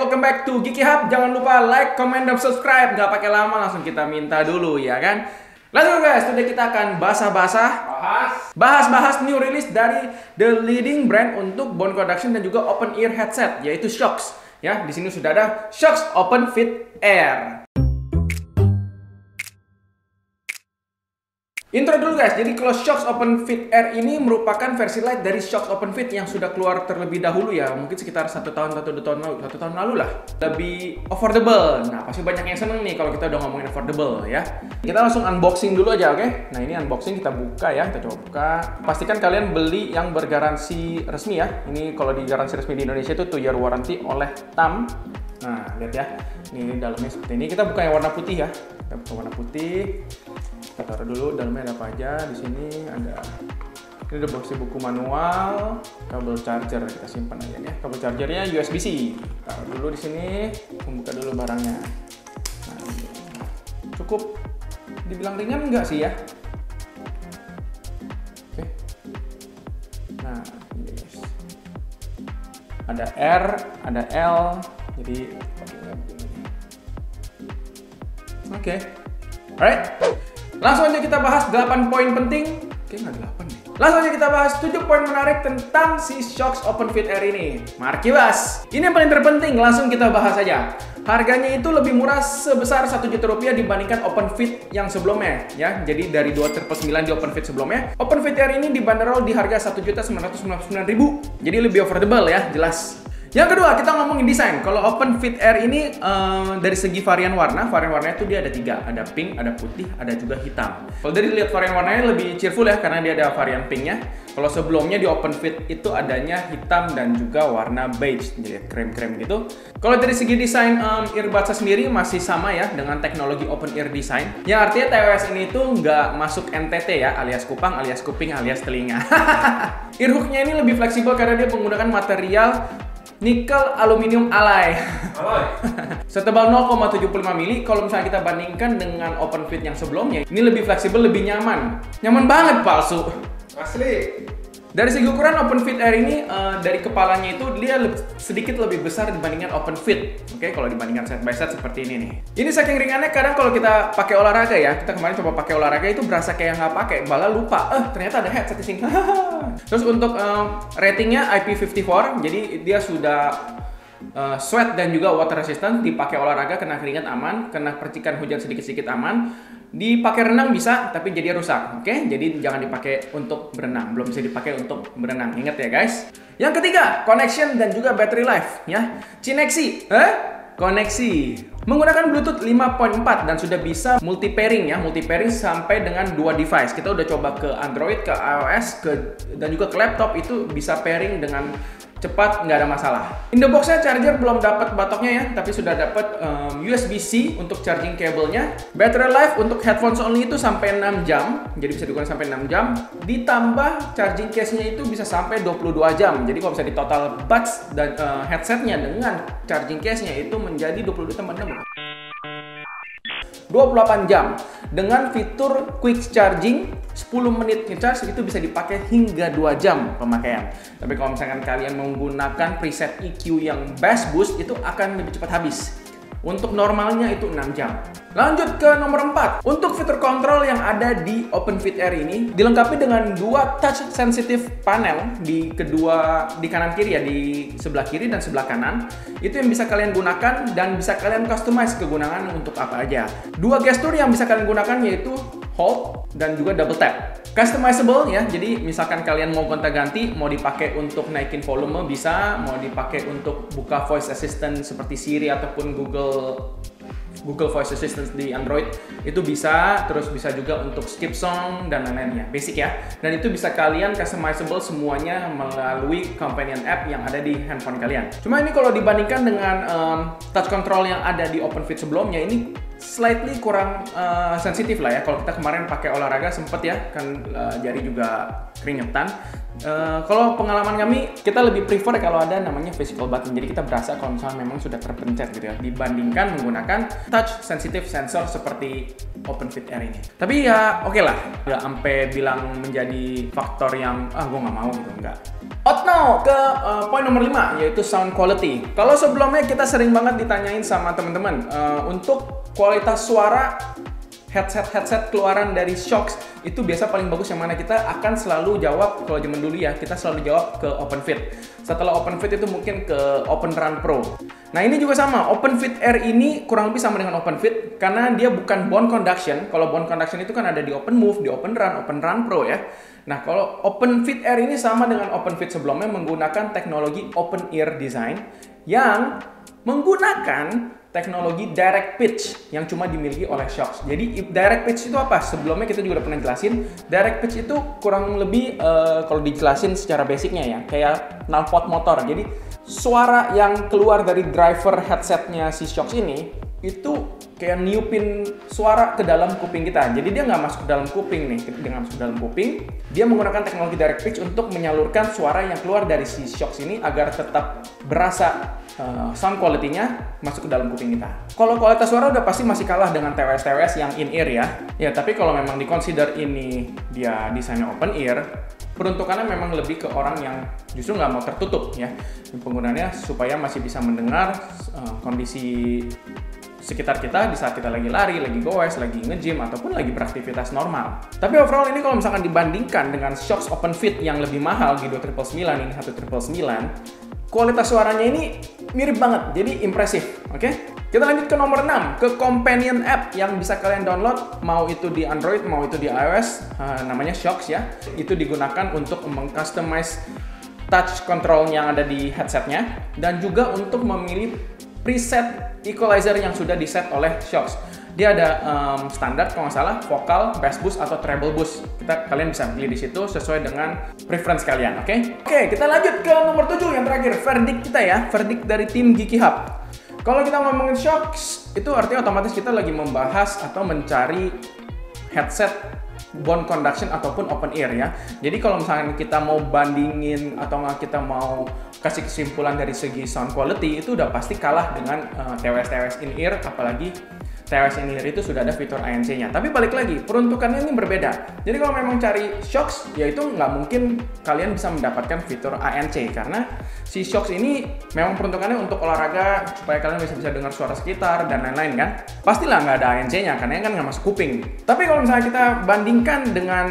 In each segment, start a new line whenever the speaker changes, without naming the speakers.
welcome back to Geeky Hub. Jangan lupa like, comment, dan subscribe. Gak pakai lama, langsung kita minta dulu ya kan. Let's go guys, today kita akan bahas new release dari the leading brand untuk bone conduction dan juga open ear headset, yaitu Shokz. Ya, di sini sudah ada Shokz Open Fit Air. Intro dulu guys, jadi kalau Shokz Open Fit Air ini merupakan versi light dari Shokz Open Fit yang sudah keluar terlebih dahulu ya, mungkin sekitar satu tahun lalu lah. Lebih affordable. Nah, pasti banyak yang seneng nih kalau kita udah ngomongin affordable ya. Kita langsung unboxing dulu aja, oke? Nah, ini unboxing kita buka ya, kita coba buka. Pastikan kalian beli yang bergaransi resmi ya. Ini kalau di garansi resmi di Indonesia itu 2 year warranty oleh TAM. Nah, lihat ya. Ini dalamnya seperti ini. Kita buka yang warna putih ya. Kita buka warna putih. Kita taruh dulu dalamnya ada apa aja. Di sini ada, ini ada buku manual, kabel charger kita simpan aja ya. Kabel chargernya USB-C. Taruh dulu di sini. Membuka dulu barangnya. Nah, cukup dibilang ringan enggak sih ya? Oke. Nah, ini guys. Ada R, ada L. Jadi oke. Alright. Langsung aja kita bahas 8 poin penting. Oke, nggak 8 nih. Langsung aja kita bahas 7 poin menarik tentang si Shokz Open Fit Air ini. Mari kibas. Ini yang paling terpenting, langsung kita bahas aja. Harganya itu lebih murah sebesar 1 juta rupiah dibandingkan Open Fit yang sebelumnya ya. Jadi dari 2.9 di Open Fit sebelumnya, Open Fit Air ini dibanderol di harga 1.999.000. Jadi lebih affordable ya, jelas. Yang kedua, kita ngomongin desain. Kalau Open Fit Air ini dari segi varian warnanya itu dia ada 3. Ada pink, ada putih, ada juga hitam. Kalau dari lihat varian warnanya lebih cheerful ya, karena dia ada varian pinknya. Kalau sebelumnya di Open Fit itu adanya hitam dan juga warna beige, jadi krem-krem gitu. Kalau dari segi desain earbuds sendiri masih sama ya, dengan teknologi Open Ear Design. Yang artinya TWS ini tuh nggak masuk NTT ya, alias kupang, alias kuping, alias telinga. Earhooknya ini lebih fleksibel karena dia menggunakan material nikel aluminium alloy. Setebal 0,75 mili. Kalau misalnya kita bandingkan dengan Open Fit yang sebelumnya, ini lebih fleksibel, lebih nyaman. Nyaman banget palsu. Asli. Dari segi ukuran Open Fit Air ini dari kepalanya itu dia sedikit lebih besar dibandingkan Open Fit. Oke, kalau dibandingkan side by side seperti ini nih. Ini saking ringannya kadang kalau kita pakai olahraga ya, kita kemarin coba pakai olahraga itu berasa kayak nggak pakai, malah lupa. Ternyata ada headset di sini. Terus untuk ratingnya IP54, jadi dia sudah sweat dan juga water resistant, dipakai olahraga kena keringat aman, kena percikan hujan sedikit-sedikit aman. Dipakai renang bisa, tapi jadi rusak. Oke, jadi jangan dipakai untuk berenang. Belum bisa dipakai untuk berenang. Ingat ya guys. Yang ketiga, connection dan juga battery life ya. Cineksi, koneksi menggunakan Bluetooth 5.4 dan sudah bisa multi pairing ya, multi pairing sampai dengan 2 device. Kita udah coba ke Android, ke iOS, dan juga ke laptop itu bisa pairing dengan cepat, nggak ada masalah. In the box-nya charger belum dapat batoknya ya, tapi sudah dapat USB-C untuk charging kabelnya. Battery life untuk headphones only itu sampai 6 jam, jadi bisa digunakan sampai 6 jam. Ditambah charging case-nya itu bisa sampai 22 jam. Jadi kalau bisa di total buds dan headsetnya dengan charging case-nya itu menjadi 22 tambah 6. 28 jam. Dengan fitur quick charging 10 menit ngecharge itu bisa dipakai hingga 2 jam pemakaian. Tapi kalau misalkan kalian menggunakan preset EQ yang bass boost itu akan lebih cepat habis. Untuk normalnya itu 6 jam. Lanjut ke nomor 4. Untuk fitur kontrol yang ada di Open Fit Air ini dilengkapi dengan 2 touch sensitive panel di kanan kiri ya, di sebelah kiri dan sebelah kanan. Itu yang bisa kalian gunakan dan bisa kalian customize kegunaan untuk apa aja. 2 gestur yang bisa kalian gunakan yaitu hold dan juga double tap. Customizable ya, jadi misalkan kalian mau gonta-ganti, mau dipakai untuk naikin volume bisa, mau dipakai untuk buka voice assistant seperti Siri ataupun Google Voice Assistant di Android itu bisa, terus bisa juga untuk skip song dan lain-lainnya, basic ya. Dan itu bisa kalian customizable semuanya melalui companion app yang ada di handphone kalian. Cuma ini kalau dibandingkan dengan touch control yang ada di Open Fit sebelumnya, ini slightly kurang sensitif lah ya. Kalau kita kemarin pakai olahraga sempet ya, kan jari juga keringetan. Kalau pengalaman kami, kita lebih prefer kalau ada namanya physical button. Jadi kita berasa kalau misalnya memang sudah terpencet gitu ya, dibandingkan menggunakan touch sensitive sensor seperti Open Fit Air ini. Tapi ya oke lah, nggak sampai bilang menjadi faktor yang gue nggak mau gitu, nggak. Now ke poin nomor 5, yaitu sound quality. Kalau sebelumnya kita sering banget ditanyain sama teman-teman untuk kualitas suara headset keluaran dari Shokz itu biasa paling bagus yang mana, kita akan selalu jawab, kalau zaman dulu ya, kita selalu jawab ke OpenFit. Setelah OpenFit itu mungkin ke OpenRun Pro. Nah ini juga sama, OpenFit R ini kurang lebih sama dengan OpenFit karena dia bukan bone conduction. Kalau bone conduction itu kan ada di OpenMove, di OpenRun Pro ya. Nah kalau OpenFit R ini sama dengan OpenFit sebelumnya, menggunakan teknologi Open Ear Design yang menggunakan teknologi direct pitch yang cuma dimiliki oleh Shokz. Jadi direct pitch itu apa? Sebelumnya kita juga udah pernah jelasin. Direct pitch itu kurang lebih kalau dijelasin secara basicnya ya, kayak knalpot motor. Jadi suara yang keluar dari driver headsetnya si Shokz ini itu kayak niupin suara ke dalam kuping kita. Jadi dia nggak masuk ke dalam kuping nih, dia nggak masuk ke dalam kuping. Dia menggunakan teknologi direct pitch untuk menyalurkan suara yang keluar dari si Shokz ini agar tetap berasa sound quality-nya masuk ke dalam kuping kita. Kalau kualitas suara udah pasti masih kalah dengan TWS yang in-ear ya. Ya, tapi kalau memang di-consider ini dia desainnya open ear, peruntukannya memang lebih ke orang yang justru nggak mau tertutup ya. Penggunaannya supaya masih bisa mendengar kondisi sekitar kita di saat kita lagi lari, lagi goes, lagi nge-gym, ataupun lagi beraktivitas normal. Tapi overall ini kalau misalkan dibandingkan dengan Shokz OpenFit yang lebih mahal, G2 999, ini 1999, kualitas suaranya ini mirip banget, jadi impresif. Oke? Kita lanjut ke nomor 6, ke companion app yang bisa kalian download, mau itu di Android, mau itu di iOS, namanya Shokz ya. Itu digunakan untuk meng-customize touch control yang ada di headsetnya, dan juga untuk memilih preset equalizer yang sudah di-set oleh Shokz. Dia ada standar kalau nggak salah, vokal, bass boost, atau treble boost. Kalian bisa pilih di situ sesuai dengan preference kalian, oke? Oke, kita lanjut ke nomor 7 yang terakhir, verdict kita ya, verdict dari tim Geeky Hub. Kalau kita ngomongin Shokz, itu artinya otomatis kita lagi membahas atau mencari headset bone conduction ataupun open ear ya. Jadi kalau misalnya kita mau bandingin atau nggak kita mau kasih kesimpulan dari segi sound quality, itu udah pasti kalah dengan TWS in ear, apalagi TWS in ear itu sudah ada fitur ANC-nya. Tapi balik lagi, peruntukannya ini berbeda. Jadi kalau memang cari Shokz, ya itu nggak mungkin kalian bisa mendapatkan fitur ANC karena si Shokz ini memang peruntukannya untuk olahraga supaya kalian bisa dengar suara sekitar dan lain-lain kan. Pastilah nggak ada ANC-nya karena kan nggak masuk kuping. Tapi kalau misalnya kita bandingkan dengan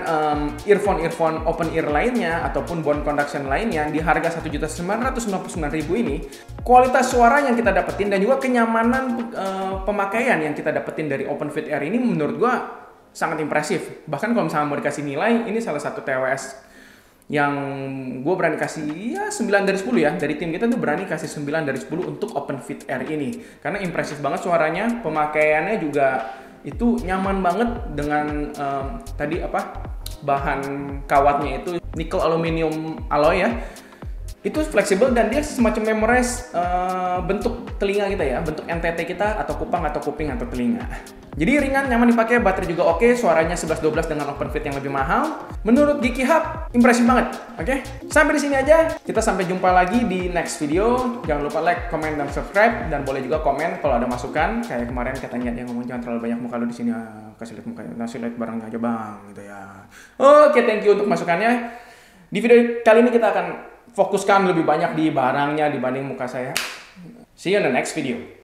earphone open ear lainnya ataupun bone conduction lainnya di harga 1.999.000 ini, kualitas suara yang kita dapetin dan juga kenyamanan pemakaian yang kita dapetin dari OpenFit R ini menurut gua sangat impresif. Bahkan kalau misalnya mau dikasih nilai, ini salah satu TWS yang gue berani kasih ya 9 dari 10 ya. Dari tim kita tuh berani kasih 9 dari 10 untuk OpenFit R ini. Karena impresif banget suaranya, pemakaiannya juga itu nyaman banget dengan tadi bahan kawatnya itu nickel aluminium alloy ya. Itu fleksibel dan dia semacam memorize bentuk telinga kita ya, bentuk NTT kita atau kupang atau kuping atau telinga. Jadi ringan, nyaman dipakai, baterai juga oke, suaranya 11-12 dengan OpenFit yang lebih mahal. Menurut Geeky Hub, impresif banget. Oke? Sampai di sini aja. Kita sampai jumpa lagi di next video. Jangan lupa like, comment, dan subscribe, dan boleh juga komen kalau ada masukan. Kayak kemarin katanya yang ngomong jangan terlalu banyak muka lu di sini. Kasih lihat mukanya, kasih lihat barangnya aja bang, gitu ya. Oke, thank you untuk masukannya. Di video kali ini kita akan fokuskan lebih banyak di barangnya dibanding muka saya. See you in the next video.